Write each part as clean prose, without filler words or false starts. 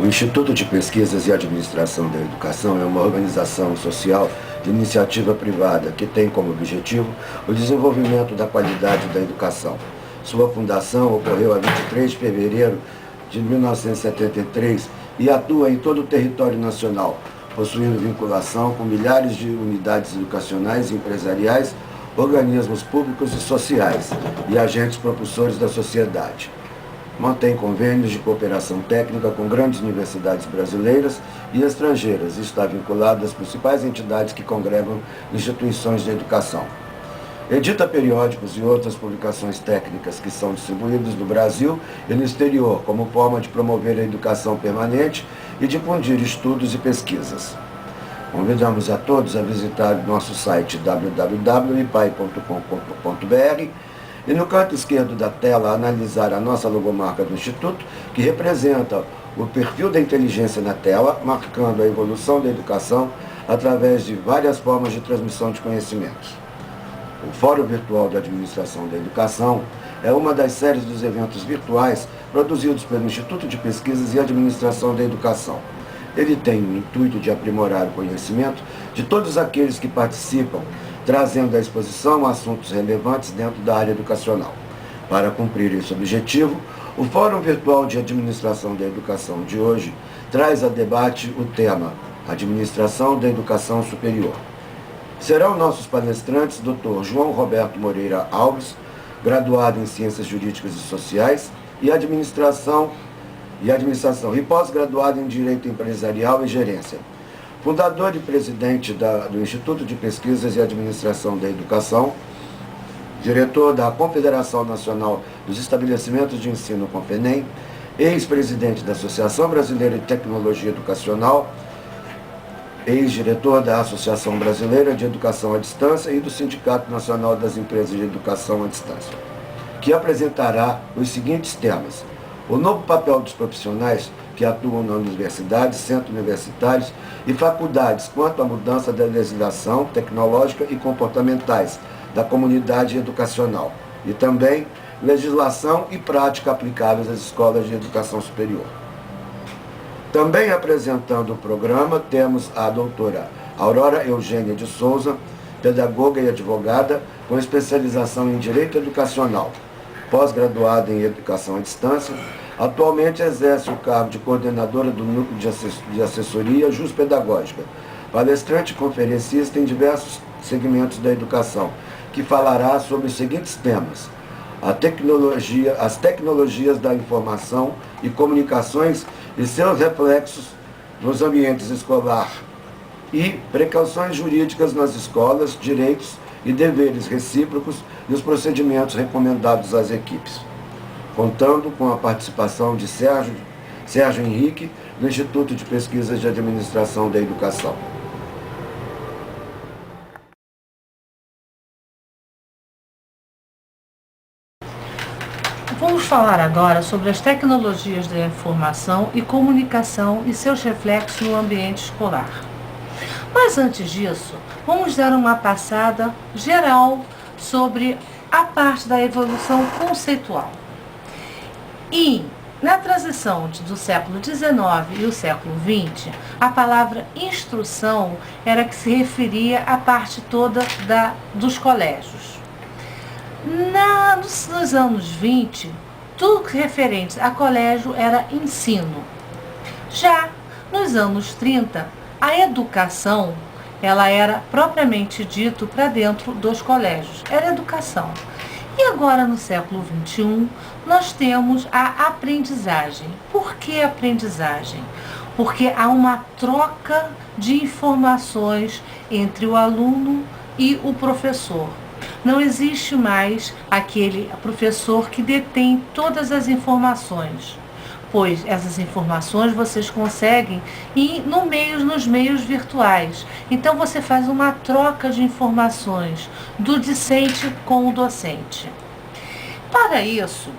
O Instituto de Pesquisas e Administração da Educação é uma organização social de iniciativa privada que tem como objetivo o desenvolvimento da qualidade da educação. Sua fundação ocorreu a 23 de fevereiro de 1973 e atua em todo o território nacional, possuindo vinculação com milhares de unidades educacionais e empresariais, organismos públicos e sociais e agentes propulsores da sociedade. Mantém convênios de cooperação técnica com grandes universidades brasileiras e estrangeiras e está vinculado às principais entidades que congregam instituições de educação. Edita periódicos e outras publicações técnicas que são distribuídos no Brasil e no exterior, como forma de promover a educação permanente e difundir estudos e pesquisas. Convidamos a todos a visitar nosso site www.ipai.com.br e no canto esquerdo da tela analisar a nossa logomarca do Instituto, que representa o perfil da inteligência na tela, marcando a evolução da educação através de várias formas de transmissão de conhecimentos. O Fórum Virtual de Administração da Educação é uma das séries dos eventos virtuais produzidos pelo Instituto de Pesquisas e Administração da Educação. Ele tem o intuito de aprimorar o conhecimento de todos aqueles que participam, trazendo à exposição assuntos relevantes dentro da área educacional. Para cumprir esse objetivo, o Fórum Virtual de Administração da Educação de hoje traz a debate o tema Administração da Educação Superior. Serão nossos palestrantes Dr. João Roberto Moreira Alves, graduado em Ciências Jurídicas e Sociais e Administração e pós-graduado em Direito Empresarial e Gerência. Fundador e presidente do Instituto de Pesquisas e Administração da Educação, diretor da Confederação Nacional dos Estabelecimentos de Ensino Confenem, ex-presidente da Associação Brasileira de Tecnologia Educacional, ex-diretor da Associação Brasileira de Educação à Distância e do Sindicato Nacional das Empresas de Educação à Distância, que apresentará os seguintes temas: o novo papel dos profissionais que atuam na universidade, centros universitários e faculdades quanto à mudança da legislação tecnológica e comportamentais da comunidade educacional, e também legislação e prática aplicáveis às escolas de educação superior. Também apresentando o programa temos a doutora Aurora Eugênia de Souza, pedagoga e advogada com especialização em Direito Educacional, pós-graduada em Educação à Distância. Atualmente exerce o cargo de coordenadora do Núcleo de Assessoria Juspedagógica, palestrante e conferencista em diversos segmentos da educação, que falará sobre os seguintes temas: as tecnologias da informação e comunicações e seus reflexos nos ambientes escolar e precauções jurídicas nas escolas, direitos e deveres recíprocos e os procedimentos recomendados às equipes, contando com a participação de Sérgio Henrique, do Instituto de Pesquisas de Administração da Educação. Vamos falar agora sobre as tecnologias da informação e comunicação e seus reflexos no ambiente escolar. Mas antes disso, vamos dar uma passada geral sobre a parte da evolução conceitual. E na transição do século XIX e o século XX, a palavra instrução era que se referia à parte toda dos colégios. Nos anos 20, tudo referente a colégio era ensino. Já nos anos 30, a educação ela era propriamente dito para dentro dos colégios, era educação. E agora, no século XXI, nós temos a aprendizagem. Por que aprendizagem? Porque há uma troca de informações entre o aluno e o professor. Não existe mais aquele professor que detém todas as informações, pois essas informações vocês conseguem nos meios virtuais. Então você faz uma troca de informações do discente com o docente. Para isso,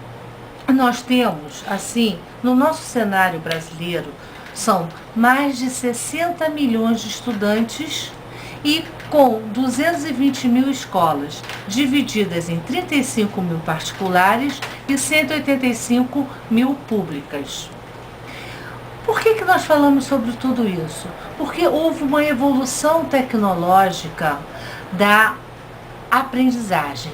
nós temos, assim, no nosso cenário brasileiro, são mais de 60 milhões de estudantes e com 220 mil escolas, divididas em 35 mil particulares e 185 mil públicas. Por que nós falamos sobre tudo isso? Porque houve uma evolução tecnológica da aprendizagem,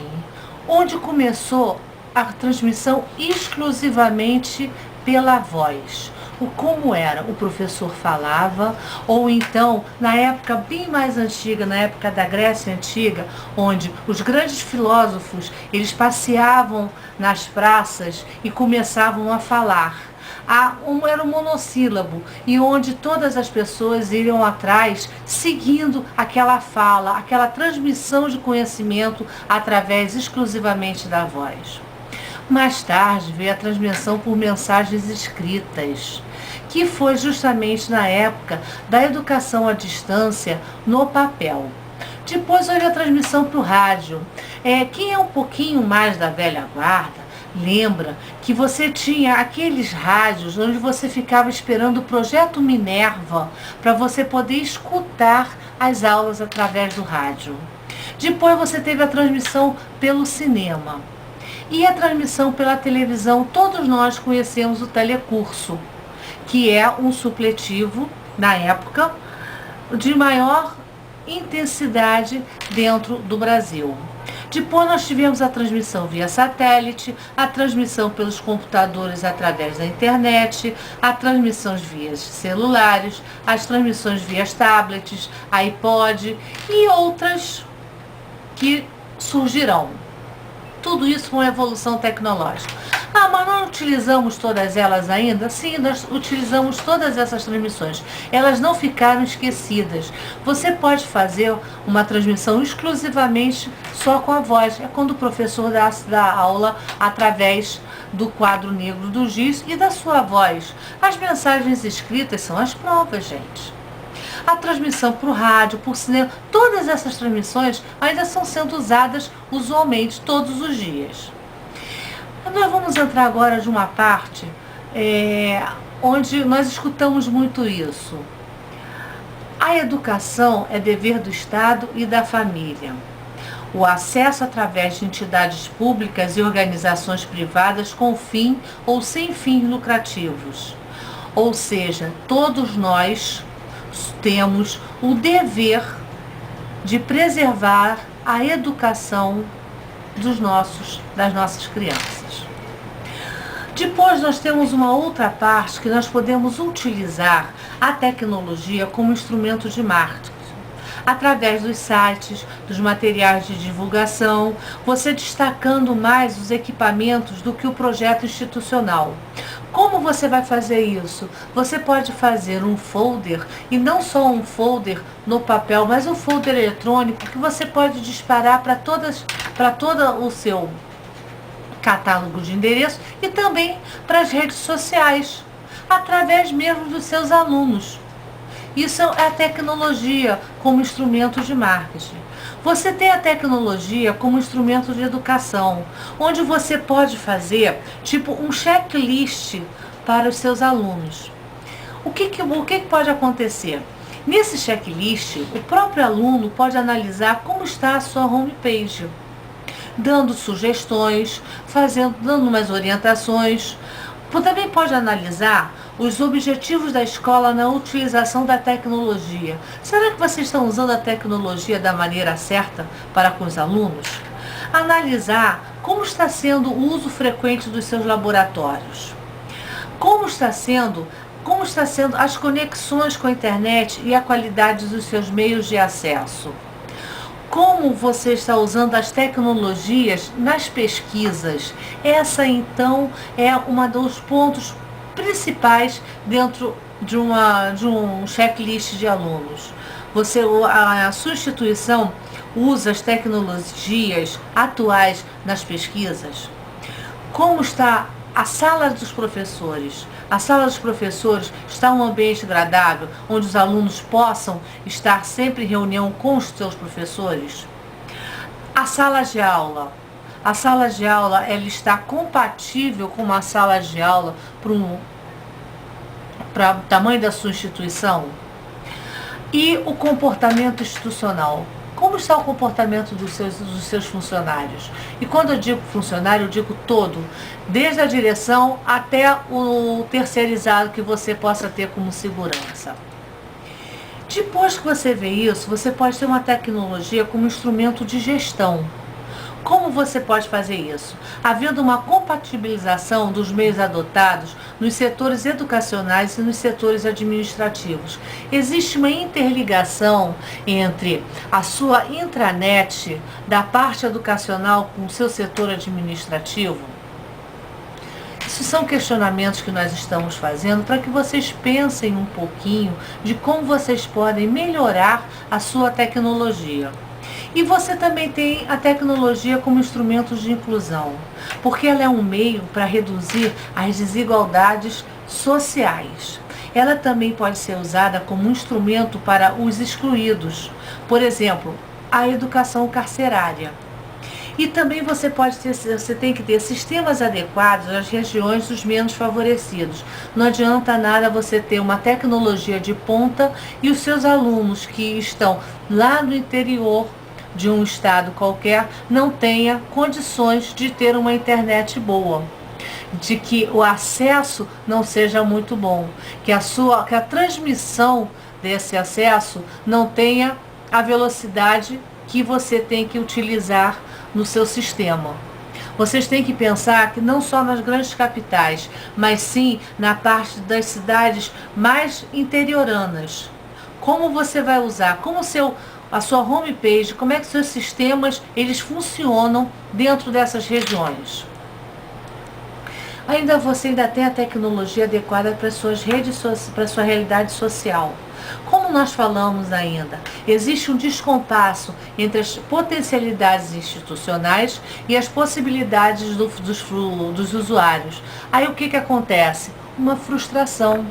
onde começou a transmissão exclusivamente pela voz. Como era? O professor falava, ou então, na época bem mais antiga, na época da Grécia Antiga, onde os grandes filósofos, eles passeavam nas praças e começavam a falar. Era um monossílabo, e onde todas as pessoas iriam atrás, seguindo aquela fala, aquela transmissão de conhecimento através exclusivamente da voz. Mais tarde veio a transmissão por mensagens escritas, que foi justamente na época da educação à distância no papel. Depois houve a transmissão para o rádio. Quem é um pouquinho mais da velha guarda, lembra que você tinha aqueles rádios onde você ficava esperando o projeto Minerva para você poder escutar as aulas através do rádio. Depois você teve a transmissão pelo cinema. E a transmissão pela televisão, todos nós conhecemos o telecurso, que é um supletivo, na época, de maior intensidade dentro do Brasil. Depois nós tivemos a transmissão via satélite, a transmissão pelos computadores através da internet, a transmissão via celulares, as transmissões via tablets, iPod e outras que surgirão. Tudo isso com evolução tecnológica. Mas não utilizamos todas elas ainda? Sim, nós utilizamos todas essas transmissões. Elas não ficaram esquecidas. Você pode fazer uma transmissão exclusivamente só com a voz. É quando o professor dá aula através do quadro negro do giz e da sua voz. As mensagens escritas são as provas, gente. A transmissão para o rádio, por cinema, todas essas transmissões ainda estão sendo usadas usualmente todos os dias. Nós vamos entrar agora de uma parte onde nós escutamos muito isso. A educação é dever do Estado e da família. O acesso através de entidades públicas e organizações privadas com fim ou sem fins lucrativos. Ou seja, todos nós temos o dever de preservar a educação das nossas crianças. Depois nós temos uma outra parte que nós podemos utilizar a tecnologia como instrumento de marketing. Através dos sites, dos materiais de divulgação, você destacando mais os equipamentos do que o projeto institucional. Como você vai fazer isso? Você pode fazer um folder, e não só um folder no papel, mas um folder eletrônico que você pode disparar para todo o seu catálogo de endereços e também para as redes sociais, através mesmo dos seus alunos. Isso é a tecnologia como instrumento de marketing. Você tem a tecnologia como instrumento de educação, onde você pode fazer tipo um checklist para os seus alunos. O que pode acontecer? Nesse checklist, o próprio aluno pode analisar como está a sua homepage, dando sugestões, dando umas orientações. Também pode analisar os objetivos da escola na utilização da tecnologia. Será que vocês estão usando a tecnologia da maneira certa para com os alunos? Analisar como está sendo o uso frequente dos seus laboratórios. Como está sendo as conexões com a internet e a qualidade dos seus meios de acesso. Como você está usando as tecnologias nas pesquisas. Essa, então, é um dos pontos principais dentro de um checklist de alunos. A sua instituição usa as tecnologias atuais nas pesquisas? Como está a sala dos professores? A sala dos professores está um ambiente agradável, onde os alunos possam estar sempre em reunião com os seus professores? A sala de aula. A sala de aula, ela está compatível com uma sala de aula para o tamanho da sua instituição? E o comportamento institucional. como está o comportamento dos seus funcionários. E quando eu digo funcionário, eu digo todo, desde a direção até o terceirizado que você possa ter como segurança. Depois que você vê isso, você pode ter uma tecnologia como instrumento de gestão. Como você pode fazer isso? Havendo uma compatibilização dos meios adotados nos setores educacionais e nos setores administrativos. Existe uma interligação entre a sua intranet da parte educacional com o seu setor administrativo? Isso são questionamentos que nós estamos fazendo para que vocês pensem um pouquinho de como vocês podem melhorar a sua tecnologia. E você também tem a tecnologia como instrumento de inclusão, porque ela é um meio para reduzir as desigualdades sociais. Ela também pode ser usada como instrumento para os excluídos, por exemplo, a educação carcerária. E também você tem que ter sistemas adequados às regiões dos menos favorecidos. Não adianta nada você ter uma tecnologia de ponta e os seus alunos que estão lá no interior de um estado qualquer não tenha condições de ter uma internet boa, de que o acesso não seja muito bom, que a transmissão desse acesso não tenha a velocidade que você tem que utilizar no seu sistema. Vocês têm que pensar que não só nas grandes capitais, mas sim na parte das cidades mais interioranas. Como você vai usar, a sua homepage, como é que seus sistemas eles funcionam dentro dessas regiões. Você ainda tem a tecnologia adequada para suas redes, para sua realidade social. Como nós falamos ainda, existe um descompasso entre as potencialidades institucionais e as possibilidades dos usuários. Aí o que acontece? Uma frustração.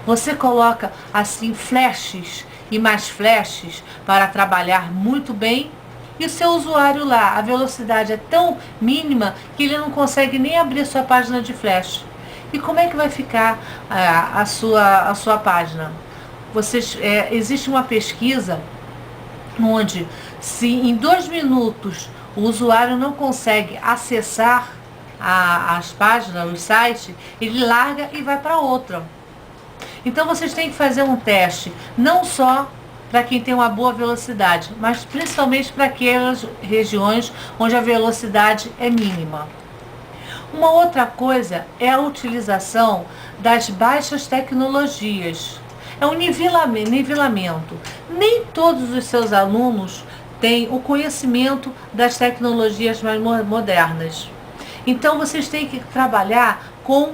Você coloca assim flashes e mais flashes para trabalhar muito bem e o seu usuário lá, a velocidade é tão mínima que ele não consegue nem abrir sua página de flash. E como é que vai ficar a sua página? Existe uma pesquisa onde, se em 2 minutos o usuário não consegue acessar as páginas, os sites, ele larga e vai para outra. Então vocês têm que fazer um teste, não só para quem tem uma boa velocidade, mas principalmente para aquelas regiões onde a velocidade é mínima. Uma outra coisa é a utilização das baixas tecnologias. É um nivelamento. Nem todos os seus alunos têm o conhecimento das tecnologias mais modernas. Então vocês têm que trabalhar com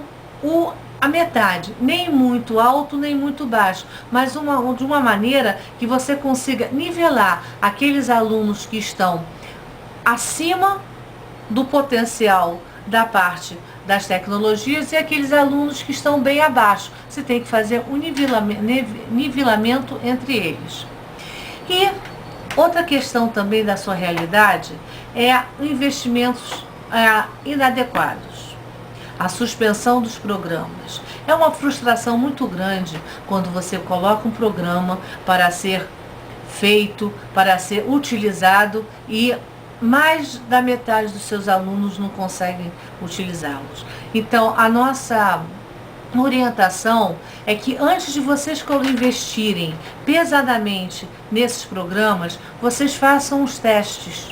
a metade, nem muito alto, nem muito baixo, mas de uma maneira que você consiga nivelar aqueles alunos que estão acima do potencial da parte das tecnologias e aqueles alunos que estão bem abaixo. Você tem que fazer um nivelamento entre eles. E outra questão também da sua realidade é investimentos inadequados. A suspensão dos programas. É uma frustração muito grande quando você coloca um programa para ser feito, para ser utilizado e mais da metade dos seus alunos não conseguem utilizá-los. Então, a nossa orientação é que antes de vocês investirem pesadamente nesses programas, vocês façam os testes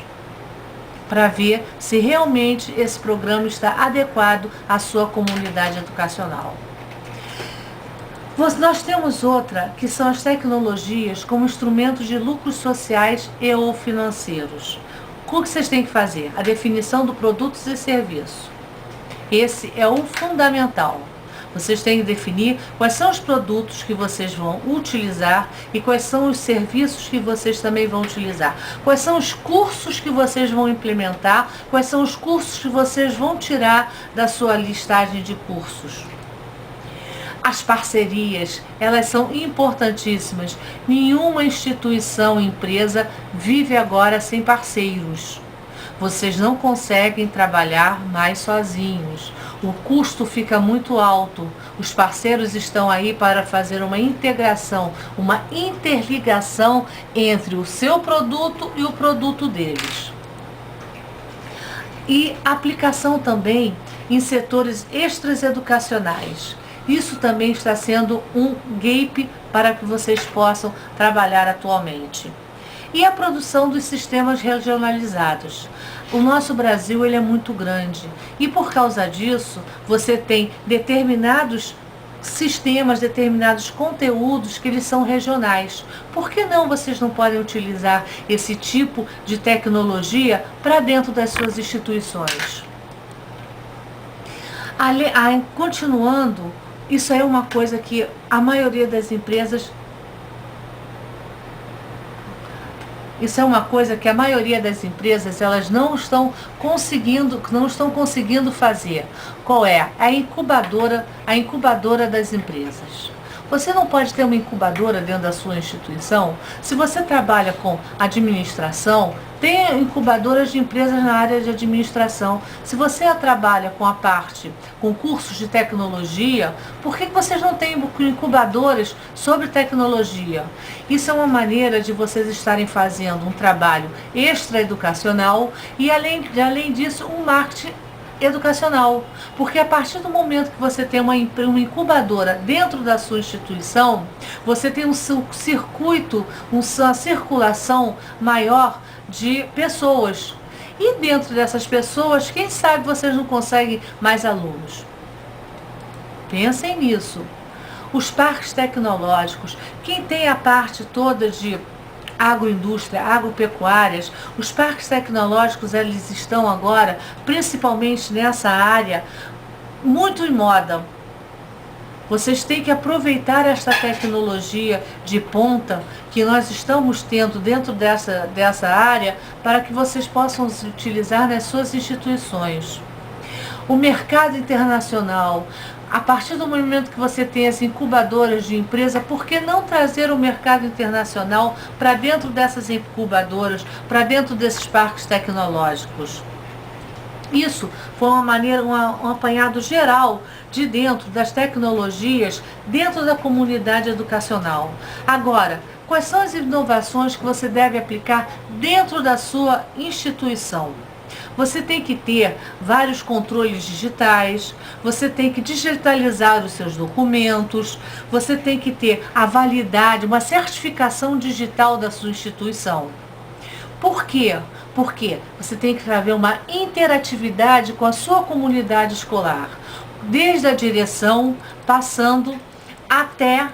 para ver se realmente esse programa está adequado à sua comunidade educacional. Nós temos outra, que são as tecnologias como instrumentos de lucros sociais e ou financeiros. O que vocês têm que fazer? A definição do produtos e serviços. Esse é o fundamental. Vocês têm que definir quais são os produtos que vocês vão utilizar e quais são os serviços que vocês também vão utilizar. Quais são os cursos que vocês vão implementar, quais são os cursos que vocês vão tirar da sua listagem de cursos. As parcerias, elas são importantíssimas. Nenhuma instituição, empresa vive agora sem parceiros. Vocês não conseguem trabalhar mais sozinhos. o custo fica muito alto. Os parceiros estão aí para fazer uma integração, uma interligação entre o seu produto e o produto deles. E aplicação também em setores extras educacionais. Isso também está sendo um gap para que vocês possam trabalhar atualmente. E a produção dos sistemas regionalizados. O nosso Brasil ele é muito grande e por causa disso você tem determinados sistemas, determinados conteúdos que eles são regionais. Por que não vocês não podem utilizar esse tipo de tecnologia para dentro das suas instituições? Continuando, isso é uma coisa que a maioria das empresas elas não estão conseguindo fazer. Qual é? A incubadora das empresas. Você não pode ter uma incubadora dentro da sua instituição? Se você trabalha com administração, tem incubadoras de empresas na área de administração. Se você trabalha com cursos de tecnologia, por que vocês não têm incubadoras sobre tecnologia? Isso é uma maneira de vocês estarem fazendo um trabalho extraeducacional e, além disso, um marketing educacional, porque a partir do momento que você tem uma incubadora dentro da sua instituição, você tem um circuito, uma circulação maior de pessoas. E dentro dessas pessoas, quem sabe vocês não conseguem mais alunos? Pensem nisso. Os parques tecnológicos, quem tem a parte toda de agroindústria, agropecuárias, os parques tecnológicos eles estão agora, principalmente nessa área, muito em moda. Vocês têm que aproveitar esta tecnologia de ponta que nós estamos tendo dentro dessa área para que vocês possam utilizar nas suas instituições. O mercado internacional. A partir do momento que você tem as incubadoras de empresa, por que não trazer o mercado internacional para dentro dessas incubadoras, para dentro desses parques tecnológicos? Isso foi uma maneira, um apanhado geral de dentro das tecnologias, dentro da comunidade educacional. Agora, quais são as inovações que você deve aplicar dentro da sua instituição? Você tem que ter vários controles digitais, você tem que digitalizar os seus documentos, você tem que ter a validade, uma certificação digital da sua instituição. Por quê? Porque você tem que haver uma interatividade com a sua comunidade escolar, desde a direção, passando até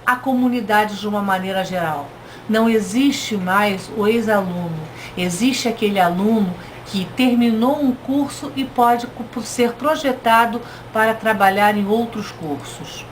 a comunidade de uma maneira geral. Não existe mais o ex-aluno, existe aquele aluno que terminou um curso e pode ser projetado para trabalhar em outros cursos.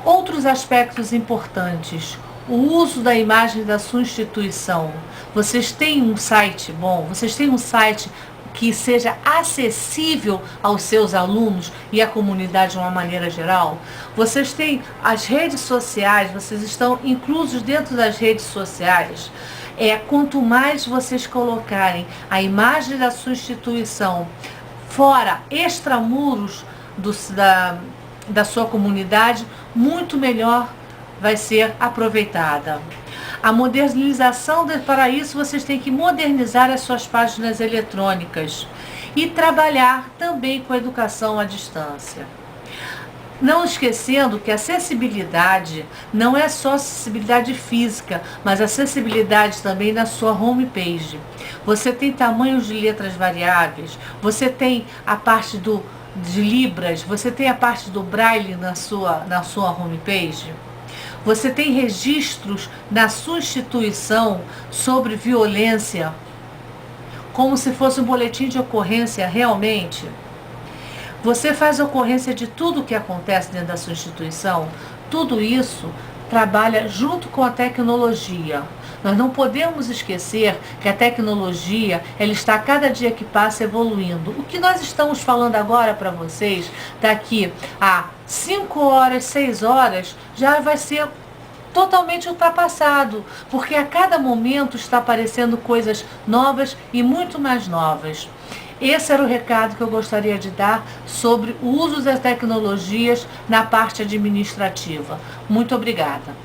Outros aspectos importantes. O uso da imagem da sua instituição. Vocês têm um site bom? Vocês têm um site que seja acessível aos seus alunos e à comunidade de uma maneira geral? Vocês têm as redes sociais, vocês estão inclusos dentro das redes sociais. Quanto mais vocês colocarem a imagem da sua instituição fora, extramuros da sua comunidade, muito melhor vai ser aproveitada. A modernização, para isso vocês têm que modernizar as suas páginas eletrônicas e trabalhar também com a educação à distância. Não esquecendo que a acessibilidade não é só acessibilidade física, mas acessibilidade também na sua homepage. Você tem tamanhos de letras variáveis, você tem a parte de libras, você tem a parte do braille na sua homepage. Você tem registros na sua instituição sobre violência, como se fosse um boletim de ocorrência realmente. Você faz ocorrência de tudo o que acontece dentro da sua instituição. Tudo isso trabalha junto com a tecnologia. Nós não podemos esquecer que a tecnologia ela está cada dia que passa evoluindo. O que nós estamos falando agora para vocês, daqui a 5 horas, 6 horas, já vai ser totalmente ultrapassado, porque a cada momento está aparecendo coisas novas e muito mais novas. Esse era o recado que eu gostaria de dar sobre o uso das tecnologias na parte administrativa. Muito obrigada.